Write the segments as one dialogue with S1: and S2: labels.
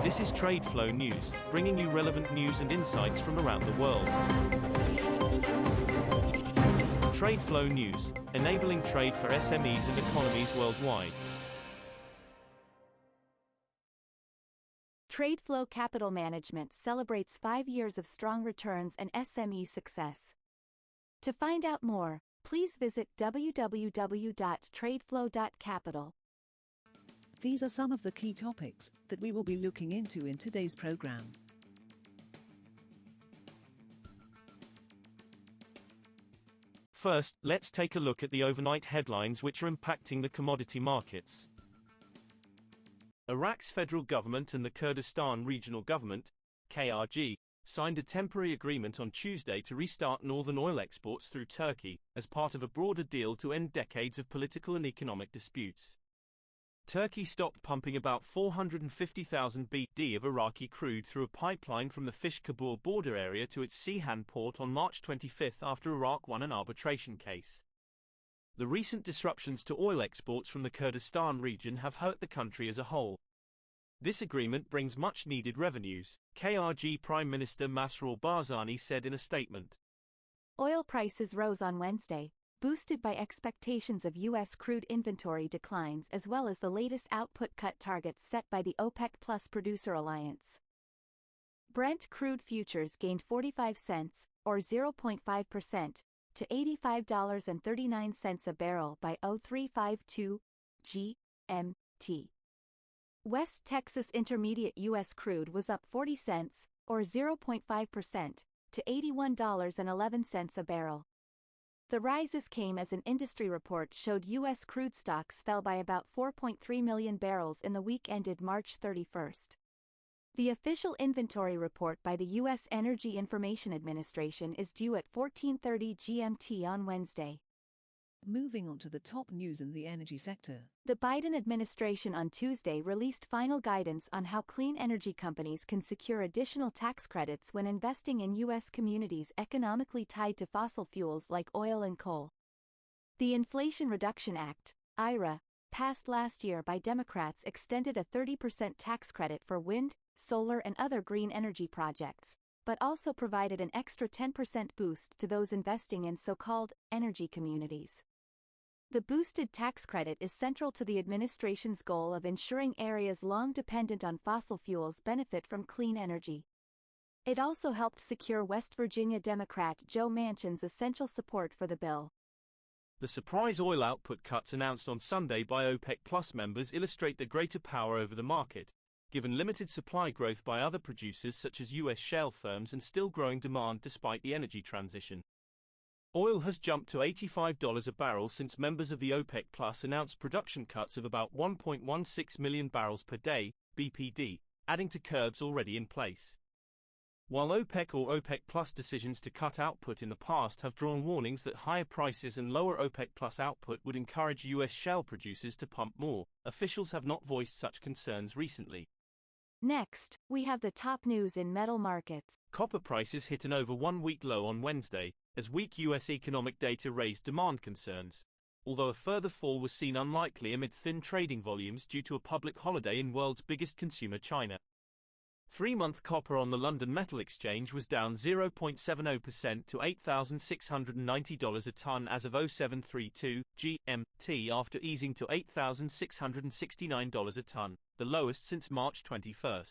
S1: This is TradeFlow News, bringing you relevant news and insights from around the world. TradeFlow News, enabling trade for SMEs and economies worldwide.
S2: TradeFlow Capital Management celebrates 5 years of strong returns and SME success. To find out more, please visit www.tradeflow.capital.
S3: These are some of the key topics that we will be looking into in today's program.
S1: First, let's take a look at the overnight headlines which are impacting the commodity markets. Iraq's federal government and the Kurdistan Regional Government, KRG, signed a temporary agreement on Tuesday to restart northern oil exports through Turkey, as part of a broader deal to end decades of political and economic disputes. Turkey stopped pumping about 450,000 BD of Iraqi crude through a pipeline from the Fish-Kabul border area to its Ceyhan port on March 25 after Iraq won an arbitration case. The recent disruptions to oil exports from the Kurdistan region have hurt the country as a whole. This agreement brings much-needed revenues, KRG Prime Minister Masroor Barzani said in a statement.
S2: Oil prices rose on Wednesday, boosted by expectations of U.S. crude inventory declines as well as the latest output cut targets set by the OPEC Plus Producer Alliance. Brent crude futures gained 45 cents, or 0.5%, to $85.39 a barrel by 0352 GMT. West Texas Intermediate U.S. crude was up 40 cents, or 0.5%, to $81.11 a barrel. The rises came as an industry report showed U.S. crude stocks fell by about 4.3 million barrels in the week ended March 31. The official inventory report by the U.S. Energy Information Administration is due at 14:30 GMT on Wednesday.
S3: Moving on to the top news in the energy sector.
S2: The Biden administration on Tuesday released final guidance on how clean energy companies can secure additional tax credits when investing in U.S. communities economically tied to fossil fuels like oil and coal. The Inflation Reduction Act, IRA, passed last year by Democrats, extended a 30% tax credit for wind, solar and other green energy projects, but also provided an extra 10% boost to those investing in so-called energy communities. The boosted tax credit is central to the administration's goal of ensuring areas long dependent on fossil fuels benefit from clean energy. It also helped secure West Virginia Democrat Joe Manchin's essential support for the bill.
S1: The surprise oil output cuts announced on Sunday by OPEC Plus members illustrate the greater power over the market, given limited supply growth by other producers such as U.S. shale firms and still growing demand despite the energy transition. Oil has jumped to $85 a barrel since members of the OPEC Plus announced production cuts of about 1.16 million barrels per day, BPD, adding to curbs already in place. While OPEC or OPEC Plus decisions to cut output in the past have drawn warnings that higher prices and lower OPEC Plus output would encourage U.S. shale producers to pump more, officials have not voiced such concerns recently.
S2: Next, we have the top news in metal markets.
S1: Copper prices hit an over 1-week low on Wednesday, as weak U.S. economic data raised demand concerns, although a further fall was seen unlikely amid thin trading volumes due to a public holiday in world's biggest consumer, China. 3-month copper on the London Metal Exchange was down 0.70% to $8,690 a ton as of 0732 GMT after easing to $8,669 a ton, the lowest since March 21.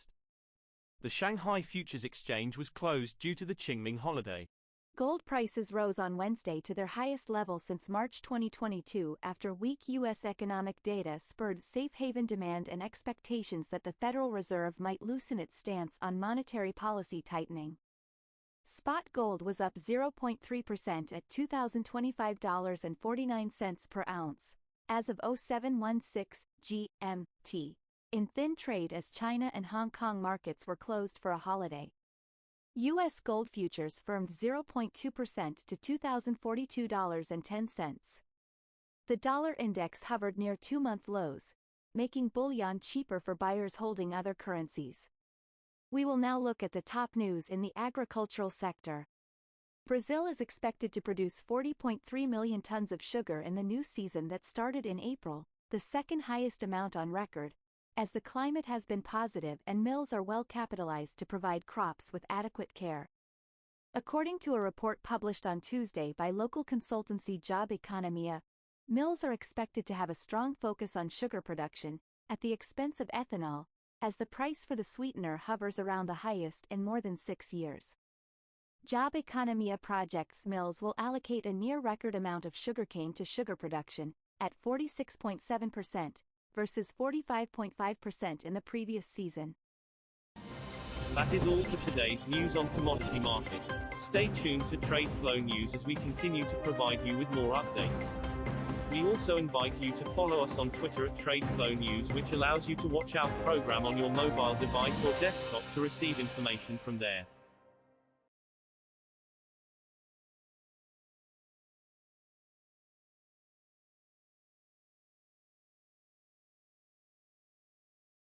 S1: The Shanghai Futures Exchange was closed due to the Qingming holiday.
S2: Gold prices rose on Wednesday to their highest level since March 2022 after weak U.S. economic data spurred safe haven demand and expectations that the Federal Reserve might loosen its stance on monetary policy tightening. Spot gold was up 0.3% at $2,025.49 per ounce, as of 0716 GMT, in thin trade as China and Hong Kong markets were closed for a holiday. U.S. gold futures firmed 0.2% to $2,042.10. The dollar index hovered near 2-month lows, making bullion cheaper for buyers holding other currencies. We will now look at the top news in the agricultural sector. Brazil is expected to produce 40.3 million tons of sugar in the new season that started in April, the second highest amount on record, as the climate has been positive and mills are well capitalized to provide crops with adequate care. According to a report published on Tuesday by local consultancy Job Economia, mills are expected to have a strong focus on sugar production, at the expense of ethanol, as the price for the sweetener hovers around the highest in more than 6 years. Job Economia projects mills will allocate a near-record amount of sugarcane to sugar production, at 46.7%, versus 45.5% in the previous season.
S1: That is all for today's news on commodity markets. Stay tuned to TradeFlow News as we continue to provide you with more updates. We also invite you to follow us on Twitter at TradeFlow News, which allows you to watch our program on your mobile device or desktop to receive information from there.